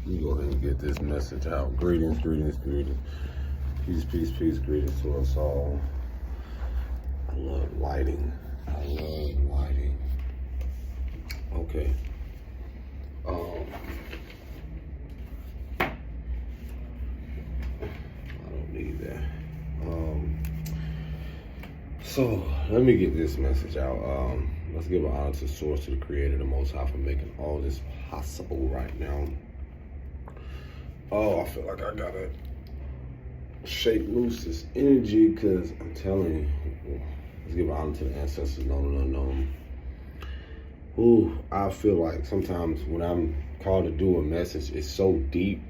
Let me go ahead and get this message out. Greetings, greetings, greetings. Peace, peace, peace. Greetings to us all. I love lighting. I love lighting. Okay. I don't need that. So let me get this message out. Let's give an honor to Source, to the Creator, the Most High, for making all this possible right now. Oh, I feel like I gotta shake loose this energy, because I'm telling you, let's give honor to the ancestors, known and unknown. Ooh, I feel like sometimes when I'm called to do a message, it's so deep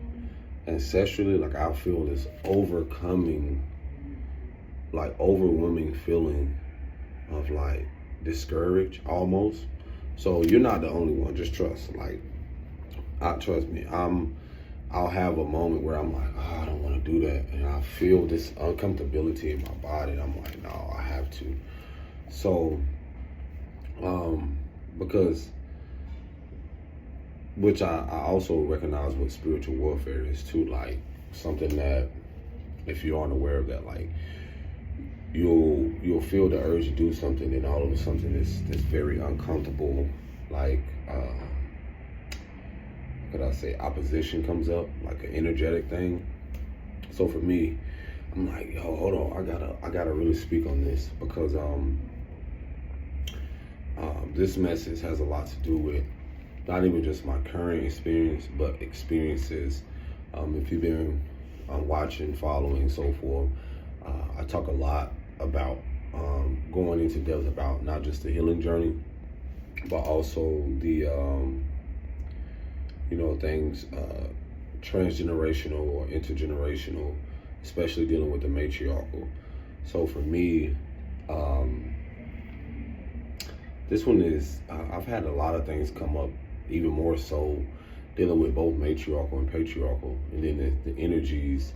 ancestrally, like I feel this overwhelming feeling of like discouraged almost. So you're not the only one, just trust. Trust me, I'll have a moment where I'm like, oh, I don't want to do that. And I feel this uncomfortability in my body. And I'm like, no, I have to. So, because, which I also recognize what spiritual warfare is too, like something that, if you aren't aware of that, like you'll feel the urge to do something, and all of a sudden this very uncomfortable, like, could I say, opposition comes up, like an energetic thing. So for me, I'm like, yo, hold on, I gotta really speak on this, because this message has a lot to do with not even just my current experience, but experiences. If you've been watching, following, so forth, I talk a lot about going into depth about not just the healing journey, but also the things transgenerational or intergenerational, especially dealing with the matriarchal. So for me, this one is, I've had a lot of things come up, even more so dealing with both matriarchal and patriarchal, and then the energies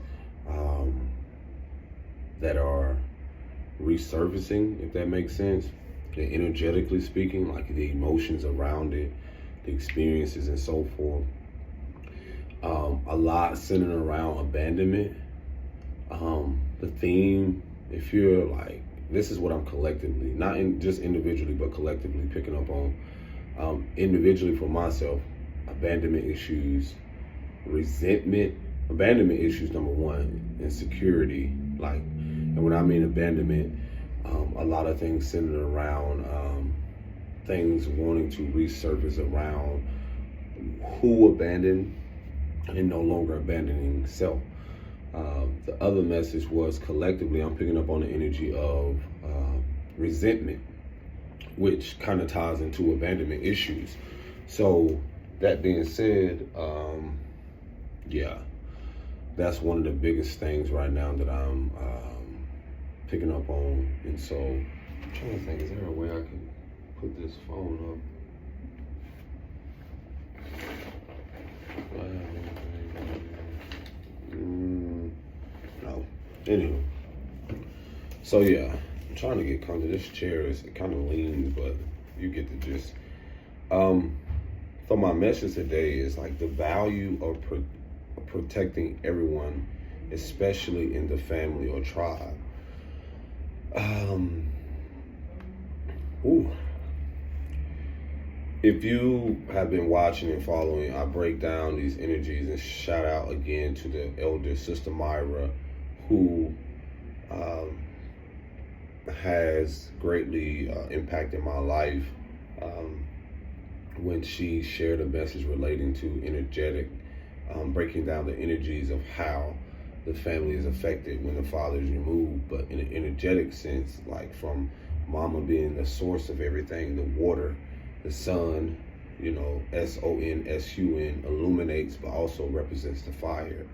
that are resurfacing, if that makes sense. The energetically speaking, like the emotions around it, the experiences and so forth. A lot centered around abandonment. The theme, if you're like, this is what I'm collectively, not just individually, but collectively picking up on. Individually for myself, abandonment issues, resentment, abandonment issues, number one, insecurity. Like, and when I mean abandonment, a lot of things centered around things wanting to resurface around who abandoned and no longer abandoning self. The other message was collectively, I'm picking up on the energy of resentment, which kind of ties into abandonment issues. So that being said, yeah, that's one of the biggest things right now that I'm picking up on. And so I'm trying to think, is there a way I can put this phone up? No. Anyway. So yeah, I'm trying to get comfortable. This chair it kind of leans, but you get the gist. So my message today is like the value of protecting everyone, especially in the family or tribe. If you have been watching and following, I break down these energies, and shout out again to the elder Sister Myra, who has greatly impacted my life when she shared a message relating to energetic, breaking down the energies of how the family is affected when the father is removed, but in an energetic sense, like from mama being the source of everything, the water, the sun, SONSUN, illuminates, but also represents the fire.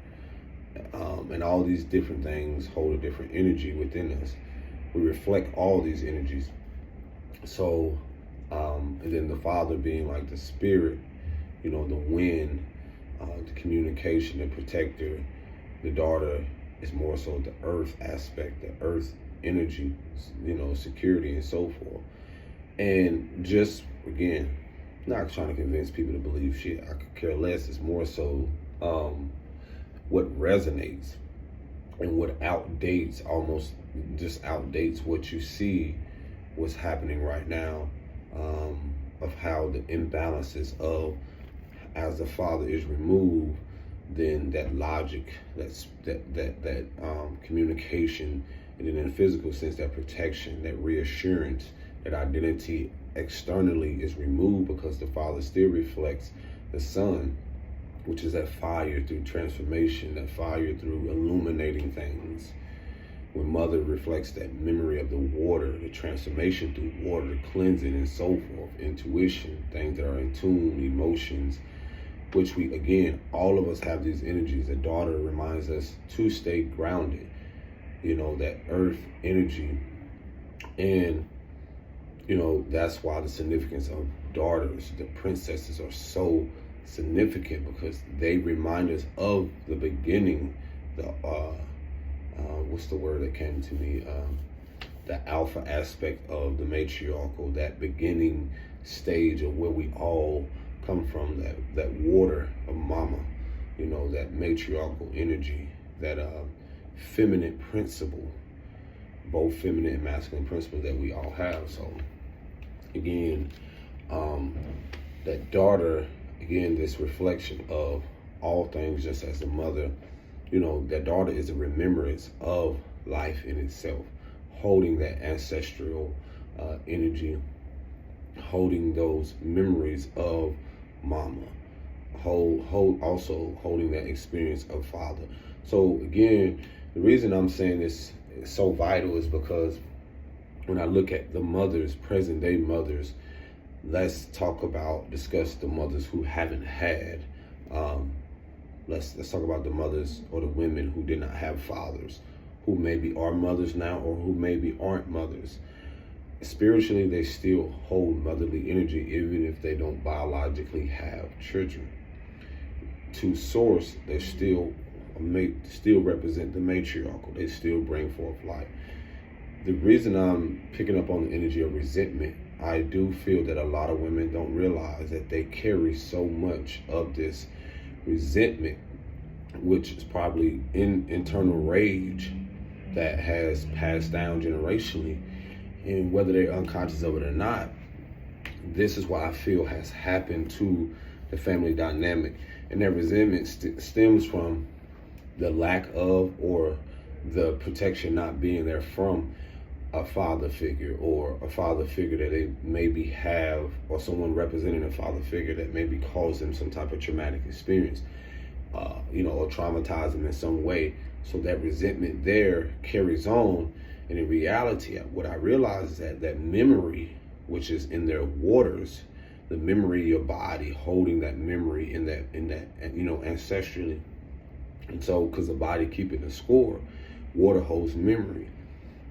And all these different things hold a different energy within us. We reflect all these energies. So, and then the father being like the spirit, the wind, the communication, the protector. The daughter is more so the earth aspect, the earth energy, security and so forth. And just, again, not trying to convince people to believe shit. I could care less. It's more so what resonates and what outdates, almost just outdates what you see, what's happening right now, of how the imbalances of, as the father is removed, then that logic, that communication, and then in a physical sense, that protection, that reassurance, that identity externally is removed, because the father still reflects the son, which is that fire through transformation, that fire through illuminating things. When mother reflects that memory of the water, the transformation through water, the cleansing and so forth, intuition, things that are in tune, emotions, which we, again, all of us have these energies. The daughter reminds us to stay grounded, that earth energy. And, that's why the significance of daughters, the princesses, are so significant, because they remind us of the beginning, what's the word that came to me? The alpha aspect of the matriarchal, that beginning stage of where we all come from, that water of mama, that matriarchal energy, that feminine principle, both feminine and masculine principles that we all have. So again, that daughter, again, this reflection of all things, just as the mother, that daughter is a remembrance of life in itself, holding that ancestral energy, holding those memories of mama, also holding that experience of father. So again, the reason I'm saying this is so vital is because when I look at the mothers, present day mothers, let's discuss the mothers who haven't had. Let's talk about the mothers or the women who did not have fathers, who maybe are mothers now or who maybe aren't mothers. Spiritually, they still hold motherly energy even if they don't biologically have children. To source, they still represent the matriarchal. They still bring forth life. The reason I'm picking up on the energy of resentment, I do feel that a lot of women don't realize that they carry so much of this resentment, which is probably internal rage that has passed down generationally. And whether they're unconscious of it or not, this is what I feel has happened to the family dynamic. And that resentment stems from the lack of, or the protection not being there from a father figure, or a father figure that they maybe have, or someone representing a father figure that maybe caused them some type of traumatic experience, or traumatized them in some way. So that resentment there carries on. And in reality, what I realize is that memory, which is in their waters, the memory of your body, holding that memory in that, ancestrally. And so, because the body keeping the score, water holds memory.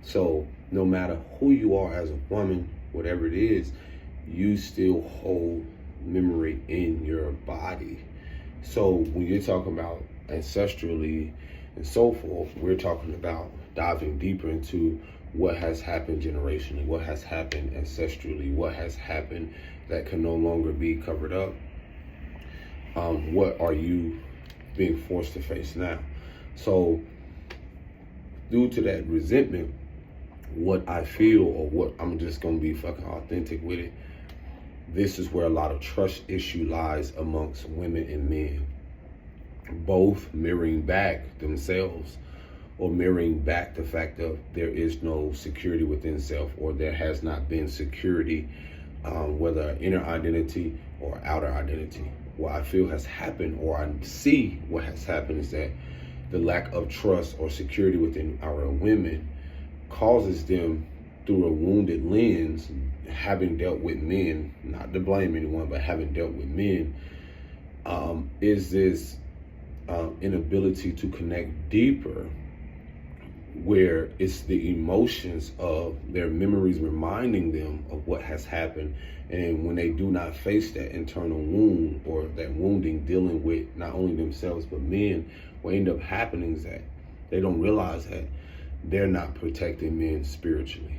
So no matter who you are as a woman, whatever it is, you still hold memory in your body. So when you're talking about ancestrally and so forth, we're talking about diving deeper into what has happened generationally, what has happened ancestrally, what has happened that can no longer be covered up. What are you being forced to face now? So due to that resentment, what I feel, or what I'm just going to be fucking authentic with it, this is where a lot of trust issue lies amongst women and men, both mirroring back themselves, or mirroring back the fact of there is no security within self, or there has not been security, whether inner identity or outer identity. What I feel has happened, or I see what has happened, is that the lack of trust or security within our women causes them, through a wounded lens, having dealt with men, not to blame anyone, but having dealt with men, is this inability to connect deeper, where it's the emotions of their memories reminding them of what has happened. And when they do not face that internal wound, or that wounding, dealing with not only themselves but men, what end up happening is that they don't realize that they're not protecting men spiritually.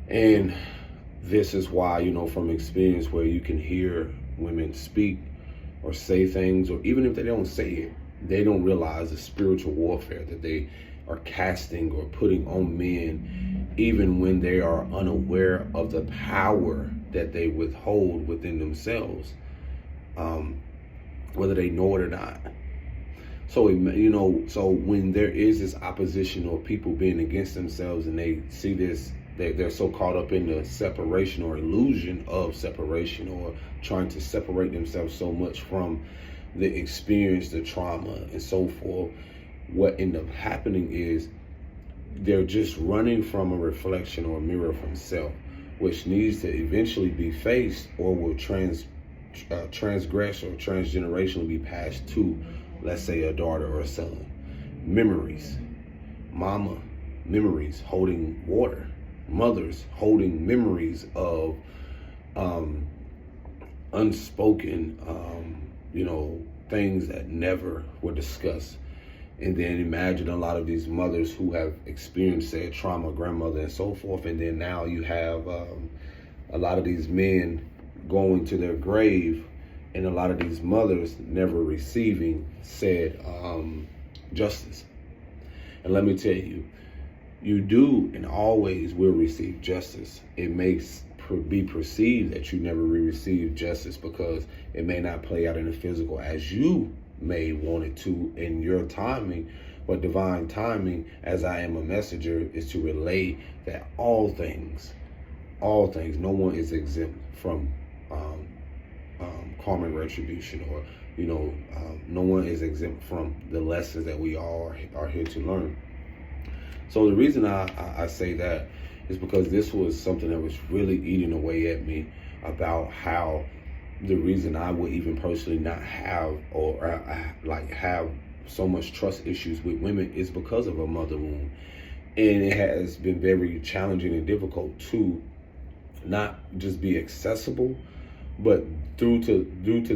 And this is why, from experience, where you can hear women speak, or say things, or even if they don't say it, they don't realize the spiritual warfare that they are casting or putting on men, even when they are unaware of the power that they withhold within themselves, whether they know it or not. So, so when there is this opposition or people being against themselves and they see this, they're so caught up in the separation or illusion of separation, or trying to separate themselves so much from the experience, the trauma, and so forth. What end up happening is they're just running from a reflection or a mirror from self, which needs to eventually be faced, or will transgress or transgenerationally be passed to, let's say, a daughter or a son. Memories, mama memories holding water, mothers holding memories of unspoken things that never were discussed. And then imagine a lot of these mothers who have experienced said trauma, grandmother and so forth, and then now you have a lot of these men going to their grave, and a lot of these mothers never receiving said justice. And let me tell you, you do and always will receive justice. It makes be perceived that you never receive justice because it may not play out in the physical as you may want it to in your timing, but divine timing, as I am a messenger, is to relay that all things, no one is exempt from karma and retribution, or no one is exempt from the lessons that we all are here to learn. So the reason I say that is because this was something that was really eating away at me, about how the reason I would even personally not have or have so much trust issues with women is because of a mother wound. And it has been very challenging and difficult to not just be accessible, but due to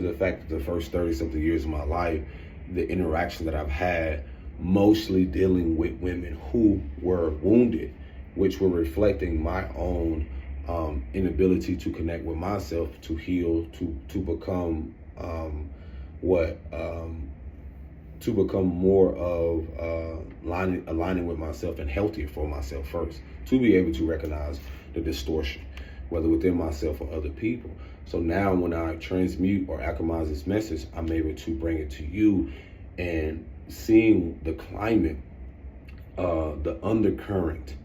the fact that the first 30-something years of my life, the interaction that I've had, mostly dealing with women who were wounded, which were reflecting my own inability to connect with myself, to heal, to become to become more of aligning with myself and healthier for myself first, to be able to recognize the distortion, whether within myself or other people. So now when I transmute or alchemize this message, I'm able to bring it to you, and seeing the climate, the undercurrent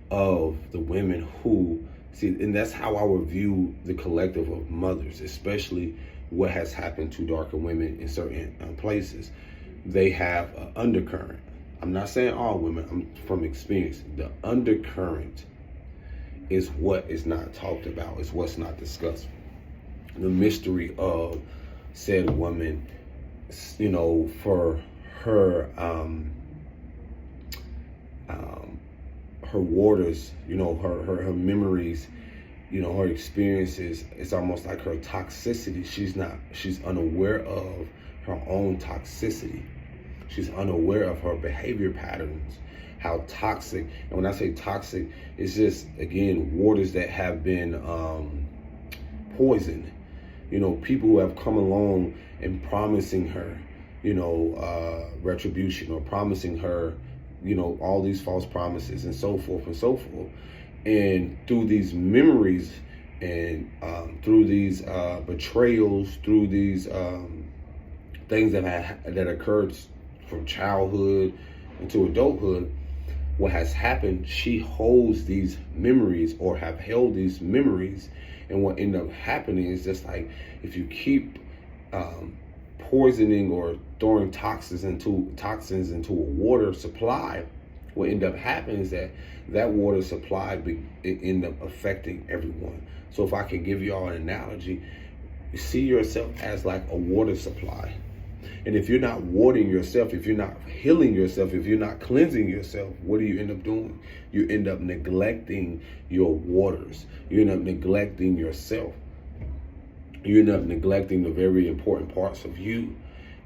of the women who see, and that's how I would view the collective of mothers, especially what has happened to darker women in certain places. They have an undercurrent. I'm not saying all women, I'm from experience. The undercurrent is what is not talked about, is what's not discussed. The mystery of said woman, for her her waters, her memories, her experiences, it's almost like her toxicity. She's unaware of her own toxicity. She's unaware of her behavior patterns, how toxic. And when I say toxic, it's just, again, waters that have been poisoned. People who have come along and promising her, retribution, or promising her, all these false promises and so forth and so forth. And through these memories and through these betrayals, through these things that occurred from childhood into adulthood, what has happened, she holds these memories, or have held these memories. And what ended up happening is, just like if you keep poisoning or throwing toxins into a water supply, what end up happening is that water supply end up affecting everyone. So if I can give y'all an analogy, see yourself as like a water supply. And if you're not watering yourself, if you're not healing yourself, if you're not cleansing yourself, what do you end up doing? You end up neglecting your waters. You end up neglecting yourself. You end up neglecting the very important parts of you.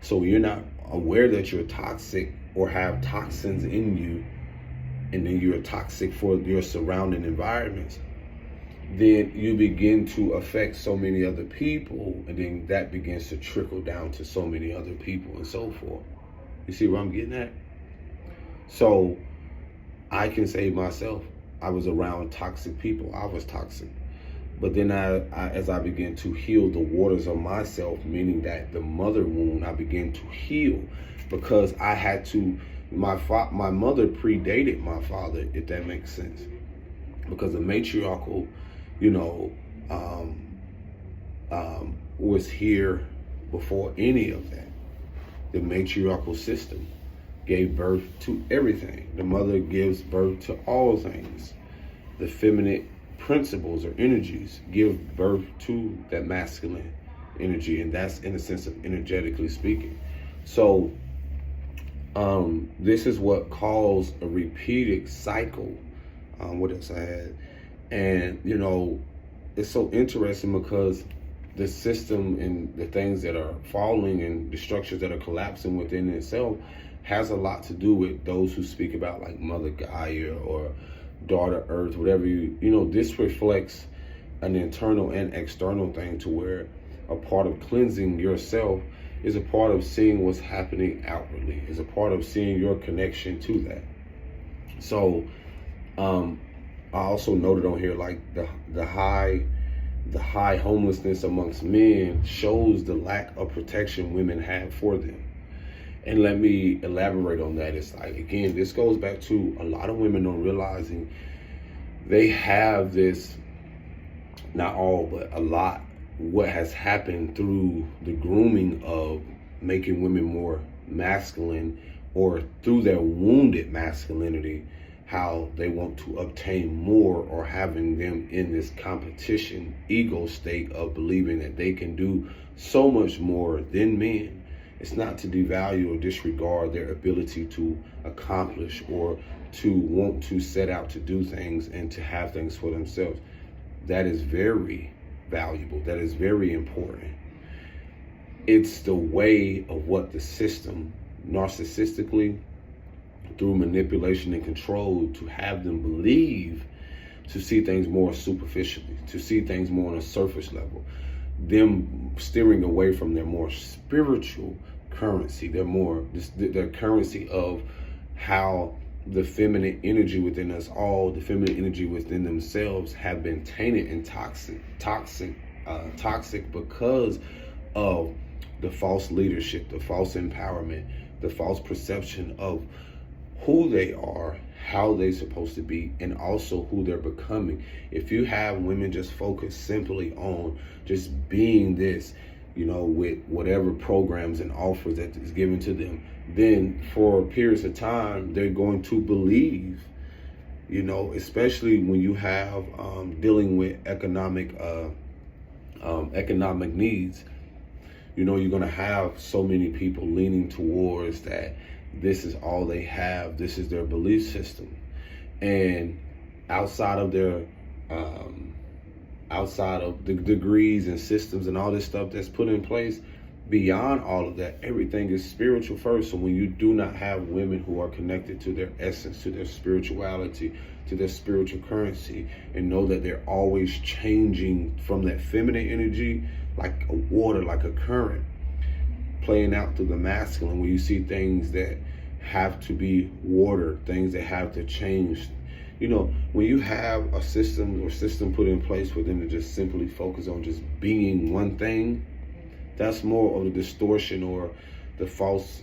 So you're not aware that you're toxic or have toxins in you, and then you're toxic for your surrounding environments. then you begin to affect so many other people, and then that begins to trickle down to so many other people and so forth. You see where I'm getting at? So I can say myself, I was around toxic people. I was toxic. But then as I began to heal the waters of myself, meaning that the mother wound, I began to heal, because I had to, my mother predated my father, if that makes sense. Because the matriarchal, was here before any of that. The matriarchal system gave birth to everything. The mother gives birth to all things. The feminine principles or energies give birth to that masculine energy, and that's in the sense of energetically speaking. So this is what caused a repeated cycle. What else I had? And it's so interesting because the system and the things that are falling and the structures that are collapsing within itself has a lot to do with those who speak about like Mother Gaia or Daughter Earth, whatever this reflects an internal and external thing, to where a part of cleansing yourself is a part of seeing what's happening outwardly, is a part of seeing your connection to that. So I also noted on here, like the high homelessness amongst men shows the lack of protection women have for them. And let me elaborate on that. It's like, again, this goes back to a lot of women don't realizing they have this, not all, but a lot, what has happened through the grooming of making women more masculine, or through their wounded masculinity, how they want to obtain more, or having them in this competition ego state of believing that they can do so much more than men. It's not to devalue or disregard their ability to accomplish or to want to set out to do things and to have things for themselves. That is very valuable. That is very important. It's the way of what the system, narcissistically, through manipulation and control, to have them believe, to see things more superficially, to see things more on a surface level, them steering away from their more spiritual currency, their currency of how the feminine energy within us all, the feminine energy within themselves, have been tainted and toxic because of the false leadership, the false empowerment, the false perception of who they are, how they're supposed to be, and also who they're becoming. If you have women just focus simply on just being this, with whatever programs and offers that is given to them, then for periods of time, they're going to believe, especially when you have dealing with economic needs, you're going to have so many people leaning towards that. This is all they have. This is their belief system. And outside of their, outside of the degrees and systems and all this stuff that's put in place, beyond all of that, everything is spiritual first. So when you do not have women who are connected to their essence, to their spirituality, to their spiritual currency, and know that they're always changing from that feminine energy, like a water, like a current, playing out through the masculine, where you see things that have to be watered, things that have to change. When you have a system put in place for them to just simply focus on just being one thing, that's more of the distortion or the false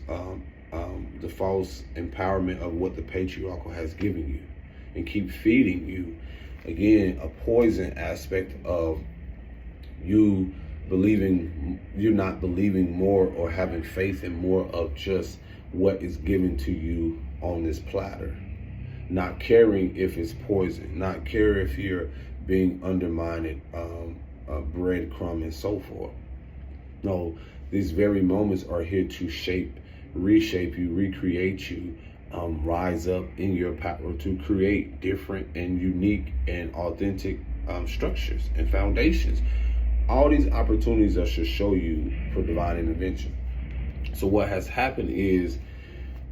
empowerment of what the patriarchal has given you, and keep feeding you, again, a poison aspect of you you're not believing more or having faith in more of just what is given to you on this platter. Not caring if it's poison, not caring if you're being undermined, breadcrumb and so forth. No, these very moments are here to reshape you, recreate you, rise up in your power to create different and unique and authentic structures and foundations. All these opportunities that should show you for divine intervention. So what has happened is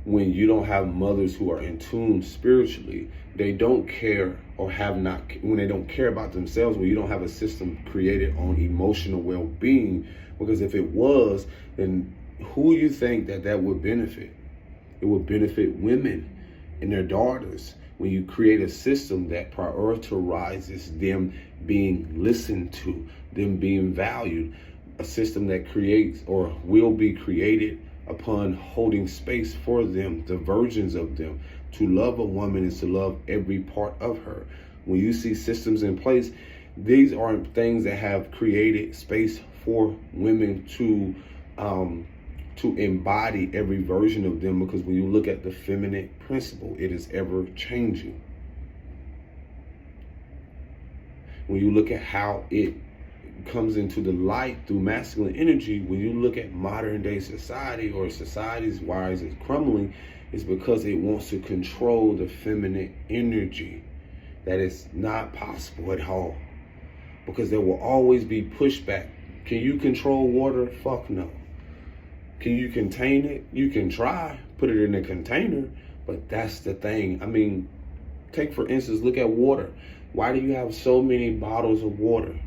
when you don't have mothers who are in tune spiritually, they don't care or have not, when they don't care about themselves, when you don't have a system created on emotional well-being, because if it was, then who you think that would benefit? It would benefit women and their daughters when you create a system that prioritizes them being listened to, them being valued, a system that creates or will be created upon holding space for them, the virgins of them. To love a woman is to love every part of her. When you see systems in place, these are things that have created space for women to embody every version of them, because when you look at the feminine principle, it is ever changing. When you look at how it comes into the light through masculine energy, when you look at modern day society, or society's why is it crumbling, is because it wants to control the feminine energy. That is not possible at all, because there will always be pushback. Can you control water? Fuck no. Can you contain it? You can try, put it in a container, but that's the thing. I mean, take for instance, look at water. Why do you have so many bottles of water?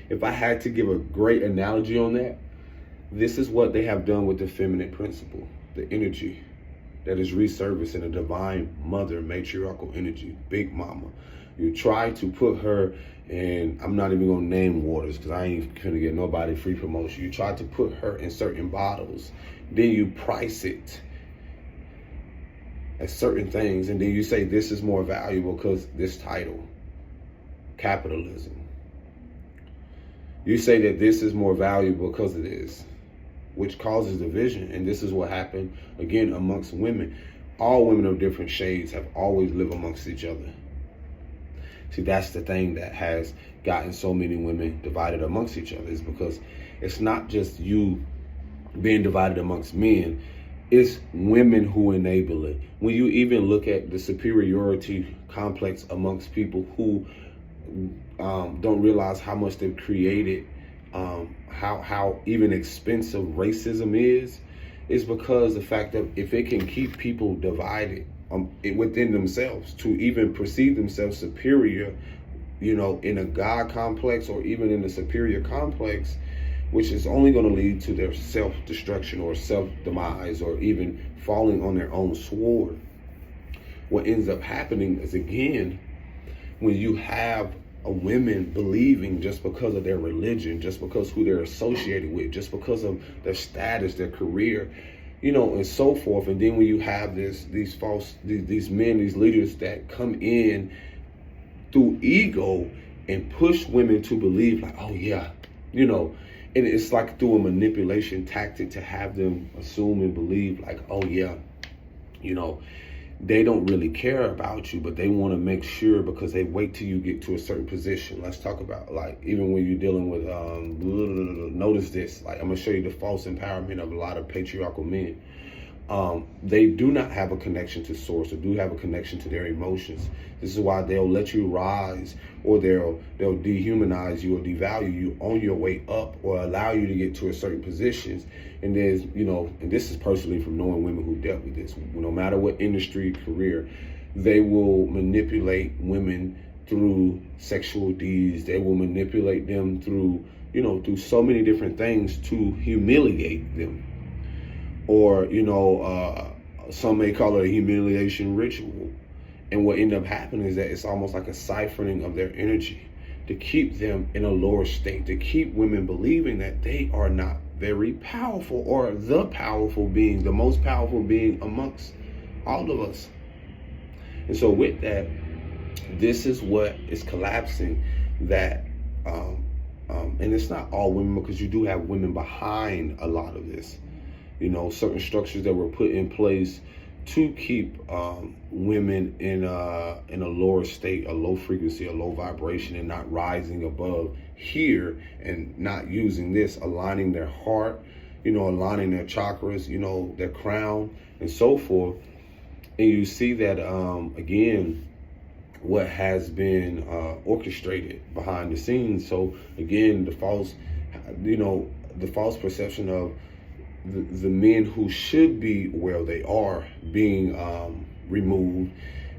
If I had to give a great analogy on that, this is what they have done with the feminine principle, the energy that is resurfacing a divine mother, matriarchal energy, big mama. You try to put her in, I'm not even gonna name waters because I ain't gonna get nobody free promotion. You try to put her in certain bottles, then you price it as certain things, and then you say this is more valuable because this title, capitalism. You say that this is more valuable because of this, which causes division. And this is what happened, again, amongst women. All women of different shades have always lived amongst each other. See, that's the thing that has gotten so many women divided amongst each other, is because it's not just you being divided amongst men, it's women who enable it. When you even look at the superiority complex amongst people who don't realize how much they've created, how even expensive racism is because the fact that if it can keep people divided within themselves to even perceive themselves superior, in a God complex or even in a superior complex, which is only going to lead to their self-destruction or self-demise or even falling on their own sword. What ends up happening is, again, when you have a women believing just because of their religion, just because who they're associated with, just because of their status, their career, and so forth. And then when you have these men, these leaders that come in through ego and push women to believe like, oh yeah, and it's like through a manipulation tactic to have them assume and believe like, oh yeah, they don't really care about you, but they want to make sure, because they wait till you get to a certain position. Let's talk about, like, even when you're dealing with, notice this, like, I'm going to show you the false empowerment of a lot of patriarchal men. They do not have a connection to source, or do have a connection to their emotions. This is why they'll let you rise, or they'll dehumanize you or devalue you on your way up, or allow you to get to a certain positions. And there's, and this is personally from knowing women who dealt with this. No matter what industry, career, they will manipulate women through sexual deeds. They will manipulate them through, through so many different things to humiliate them. Or, some may call it a humiliation ritual. And what ended up happening is that it's almost like a siphoning of their energy to keep them in a lower state, to keep women believing that they are not very powerful, or the powerful being, the most powerful being amongst all of us. And so with that, this is what is collapsing, that, and it's not all women, because you do have women behind a lot of this. Certain structures that were put in place to keep women in a lower state, a low frequency, a low vibration, and not rising above here, and not using this, aligning their heart, aligning their chakras, their crown, and so forth. And you see that, again, what has been orchestrated behind the scenes. So again, the false perception of the men who should be where they are being removed,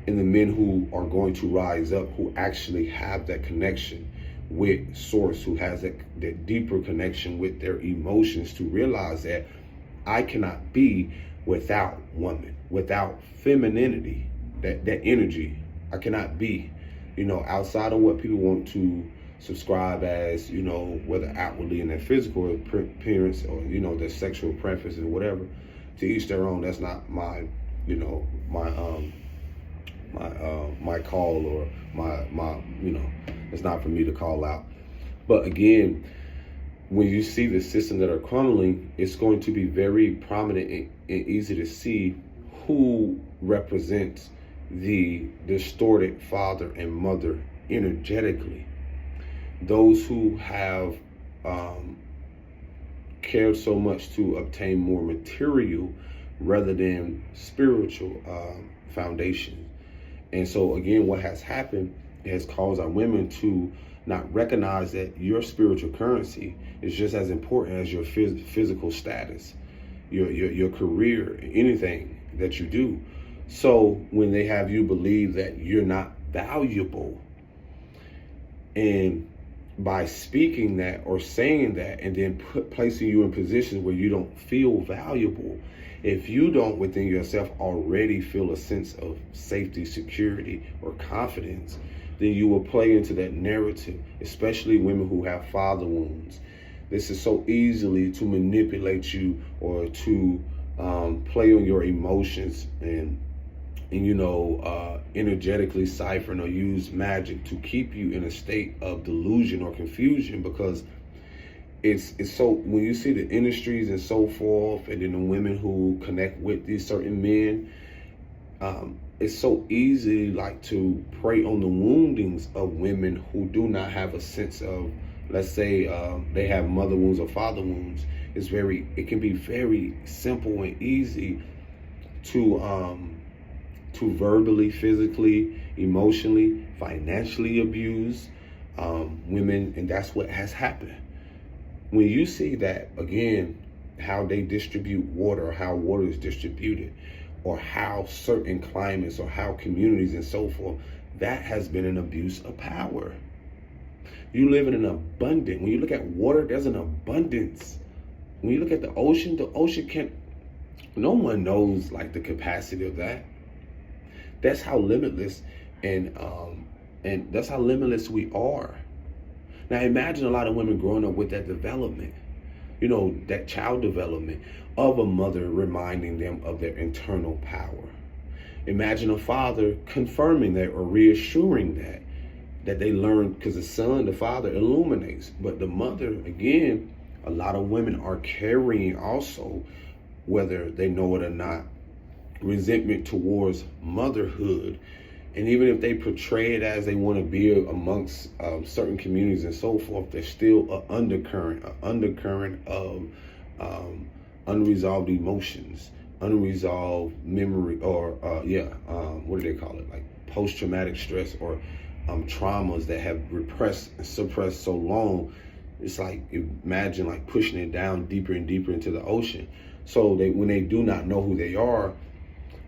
and the men who are going to rise up, who actually have that connection with source, who has that deeper connection with their emotions, to realize that I cannot be without woman, without femininity, that energy. I cannot be, outside of what people want to subscribe as, whether outwardly in their physical appearance or, their sexual preferences or whatever. To each their own. That's not my, my call, or my it's not for me to call out. But again, when you see the systems that are crumbling, it's going to be very prominent and easy to see who represents the distorted father and mother energetically. Those who have cared so much to obtain more material rather than spiritual foundation. And so again, what has happened has caused our women to not recognize that your spiritual currency is just as important as your physical status, your career, anything that you do. So when they have you believe that you're not valuable, and by speaking that or saying that, and then placing you in positions where you don't feel valuable, if you don't within yourself already feel a sense of safety, security, or confidence, then you will play into that narrative, especially women who have father wounds. This is so easily to manipulate you, or to play on your emotions, and energetically siphon or use magic to keep you in a state of delusion or confusion, because it's so, when you see the industries and so forth, and then the women who connect with these certain men, it's so easy to prey on the woundings of women who do not have a sense of, let's say they have mother wounds or father wounds. It can be very simple and easy to verbally, physically, emotionally, financially abuse women, and that's what has happened. When you see that, again, how they distribute water, or how water is distributed, or how certain climates, or how communities and so forth, that has been an abuse of power. You live in an abundant, when you look at water, there's an abundance. When you look at the ocean can't, no one knows the capacity of that. That's how limitless, and that's how limitless we are. Now imagine a lot of women growing up with that development, that child development of a mother reminding them of their internal power. Imagine a father confirming that or reassuring that they learn, because the father illuminates. But the mother, again, a lot of women are carrying also, whether they know it or not, resentment towards motherhood. And even if they portray it as they want to be amongst certain communities and so forth, there's still an undercurrent of unresolved emotions, unresolved memory, or what do they call it? Post-traumatic stress, or traumas that have repressed and suppressed so long. It's imagine pushing it down deeper and deeper into the ocean. So when they do not know who they are,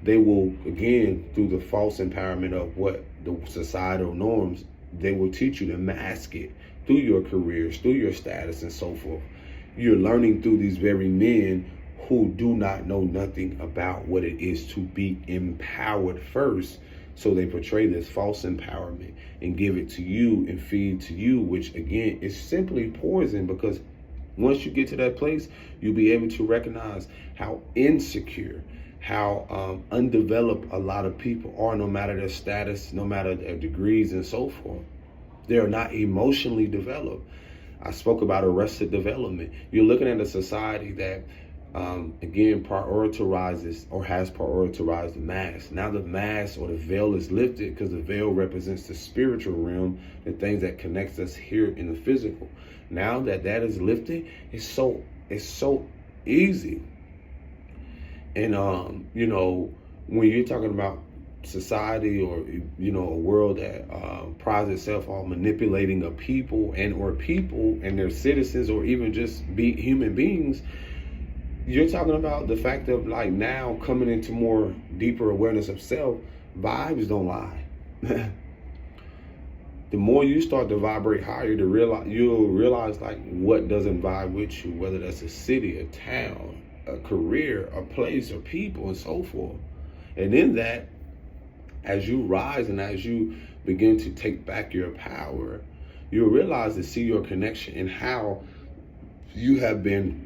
they will, again, through the false empowerment of what the societal norms, they will teach you to mask it through your careers, through your status and so forth. You're learning through these very men who do not know nothing about what it is to be empowered first. So they portray this false empowerment and give it to you and feed to you, which again is simply poison, because once you get to that place, you'll be able to recognize how insecure, how undeveloped a lot of people are, no matter their status, no matter their degrees and so forth. They are not emotionally developed. I spoke about arrested development. You're looking at a society that, again, prioritizes or has prioritized the mask. Now the mask or the veil is lifted, because the veil represents the spiritual realm, the things that connects us here in the physical. Now that is lifted, it's so easy. And, when you're talking about society, or, a world that prides itself on manipulating a people and their citizens, or even just be human beings, you're talking about the fact of like now coming into more deeper awareness of self. Vibes don't lie. The more you start to vibrate higher, you'll realize like what doesn't vibe with you, whether that's a city, a town, a career, a place, or people, and so forth. And in that, as you rise and as you begin to take back your power, you'll realize to see your connection and how you have been,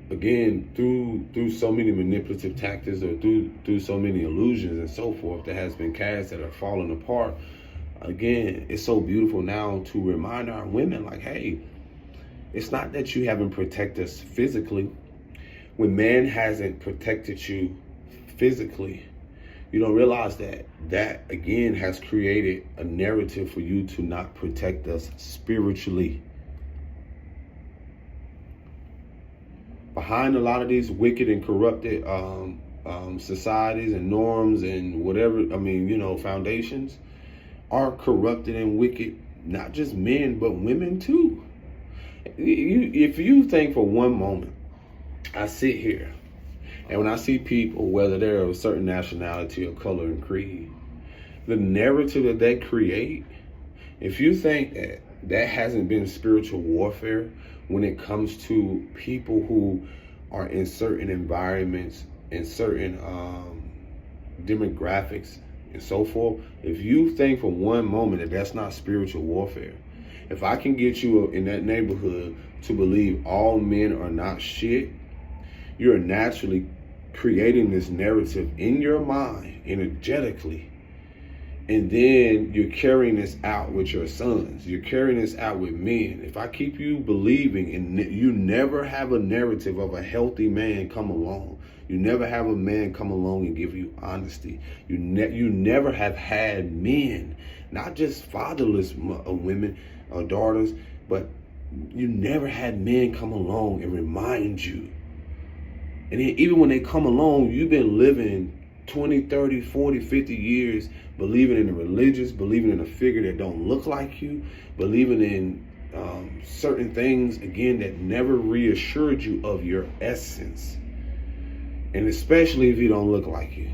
again, through so many manipulative tactics or through so many illusions and so forth that has been cast that are falling apart. Again, it's so beautiful now to remind our women like, hey, it's not that you haven't protected us physically. When man hasn't protected you physically, you don't realize that again has created a narrative for you to not protect us spiritually. Behind a lot of these wicked and corrupted societies and norms and whatever, foundations are corrupted and wicked, not just men, but women too. If you think for one moment, I sit here, and when I see people, whether they're of a certain nationality or color and creed, the narrative that they create, if you think that hasn't been spiritual warfare when it comes to people who are in certain environments, in certain demographics and so forth, if you think for one moment that that's not spiritual warfare, if I can get you in that neighborhood to believe all men are not shit, you're naturally creating this narrative in your mind energetically. And then you're carrying this out with your sons. You're carrying this out with men. If I keep you believing, and you never have a narrative of a healthy man come along. You never have a man come along and give you honesty. You never have had men, not just fatherless women or daughters, but you never had men come along and remind you. And then even when they come along, you've been living 20, 30, 40, 50 years believing in the religious, believing in a figure that don't look like you, believing in certain things, again, that never reassured you of your essence. And especially if you don't look like you.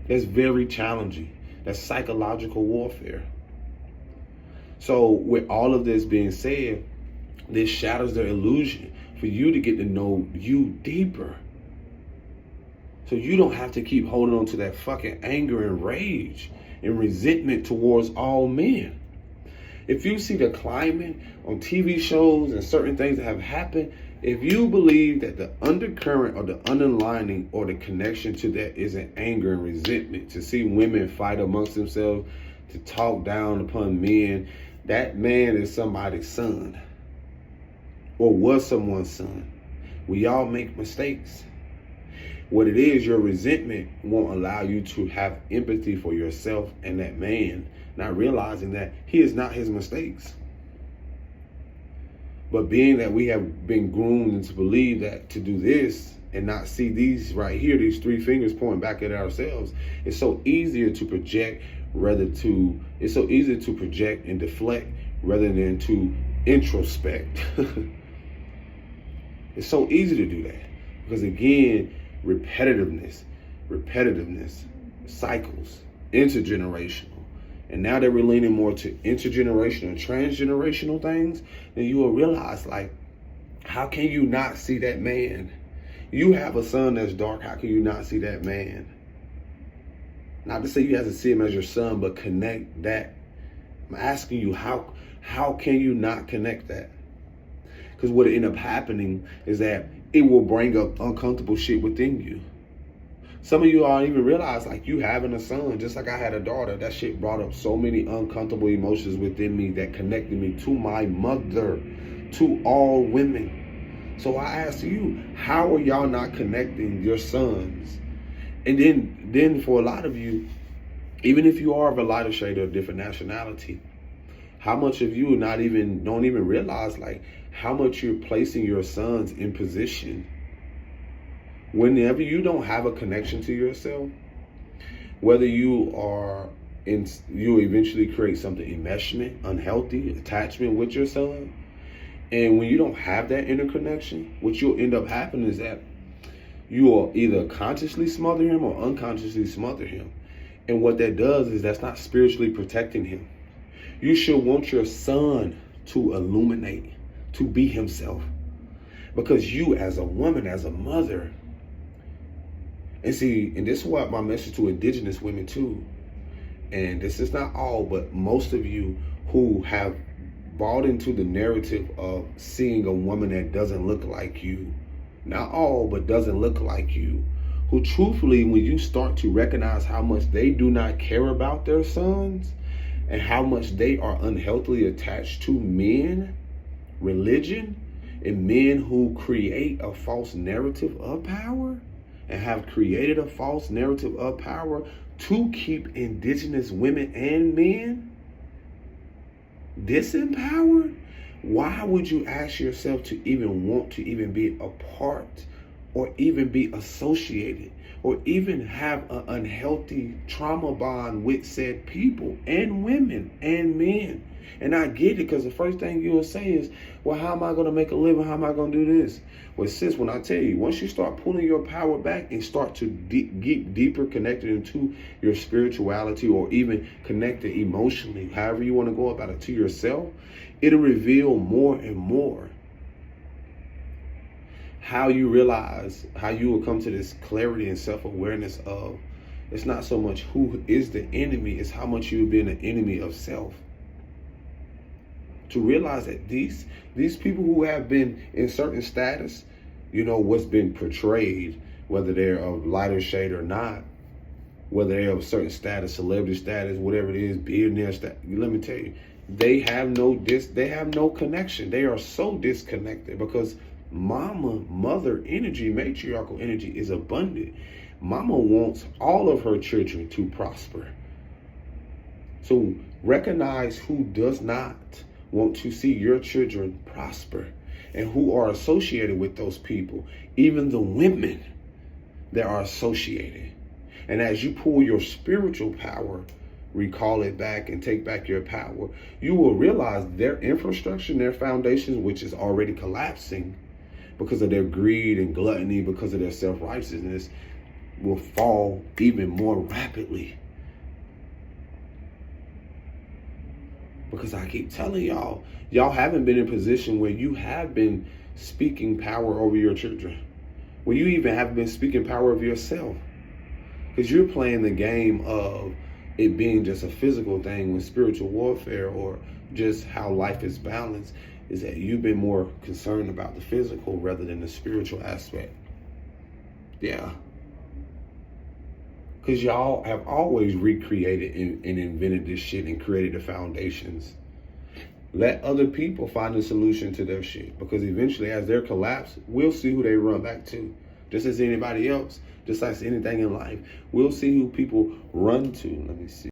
That's very challenging. That's psychological warfare. So with all of this being said, this shatters the illusion for you to get to know you deeper. So you don't have to keep holding on to that fucking anger and rage and resentment towards all men. If you see the climate on TV shows and certain things that have happened, if you believe that the undercurrent or the underlining or the connection to that isn't anger and resentment, to see women fight amongst themselves, to talk down upon men, that man is somebody's son or was someone's son. We all make mistakes. What it is, your resentment won't allow you to have empathy for yourself and that man, not realizing that he is not his mistakes. But being that we have been groomed to believe that to do this and not see these right here, these three fingers pointing back at ourselves, it's so easier to project it's so easy to project and deflect rather than to introspect. It's so easy to do that because again, repetitiveness, cycles, intergenerational. And now that we're leaning more to intergenerational and transgenerational things, then you will realize, like, how can you not see that man? You have a son that's dark. How can you not see that man? Not to say you have to see him as your son, but connect that. I'm asking you, how can you not connect that? Because what will end up happening is that it will bring up uncomfortable shit within you. Some of you don't even realize, like, you having a son, just like I had a daughter, that shit brought up so many uncomfortable emotions within me that connected me to my mother, to all women. So I ask you, how are y'all not connecting your sons? And then for a lot of you, even if you are of a lighter shade or a different nationality, how much of you don't even realize, like, how much you're placing your sons in position. Whenever you don't have a connection to yourself, whether you eventually create something enmeshment, unhealthy attachment with your son, And when you don't have that interconnection, what you'll end up happening is that you will either consciously smother him or unconsciously smother him. And what that does is that's not spiritually protecting him. You should want your son to illuminate, to be himself. Because you as a woman, as a mother, and see, and this is what my message to indigenous women too, and this is not all, but most of you who have bought into the narrative of seeing a woman that doesn't look like you, not all, but doesn't look like you, who truthfully, when you start to recognize how much they do not care about their sons and how much they are unhealthily attached to men, religion, and men who create a false narrative of power and have created a false narrative of power to keep indigenous women and men disempowered, why would you ask yourself to even want to even be a part or even be associated or even have an unhealthy trauma bond with said people and women and men? And I get it, because the first thing you'll say is, well, how am I going to make a living? How am I going to do this? Well, sis, when I tell you, once you start pulling your power back and start to get deeper connected into your spirituality, or even connected emotionally, however you want to go about it, to yourself, it'll reveal more and more how you realize, how you will come to this clarity and self-awareness of, it's not so much who is the enemy, it's how much you've been an enemy of self. To realize that these people who have been in certain status, you know, what's been portrayed, whether they're of lighter shade or not, whether they're of certain status, celebrity status, whatever it is, billionaire status, let me tell you, they have no connection. They are so disconnected because mother energy, matriarchal energy is abundant. Mama wants all of her children to prosper. So recognize who does not want to see your children prosper and who are associated with those people, even the women that are associated. And as you pull your spiritual power, recall it back and take back your power, you will realize their infrastructure and their foundations, which is already collapsing because of their greed and gluttony, because of their self-righteousness, will fall even more rapidly. Because I keep telling y'all haven't been in a position where you have been speaking power over your children, where you even have been speaking power over yourself. Because you're playing the game of it being just a physical thing, when spiritual warfare, or just how life is balanced, is that you've been more concerned about the physical rather than the spiritual aspect. Yeah. Because y'all have always recreated and invented this shit and created the foundations. Let other people find a solution to their shit. Because eventually, as they're collapsed, we'll see who they run back to. Just as anybody else, just like anything in life. We'll see who people run to. Let me see.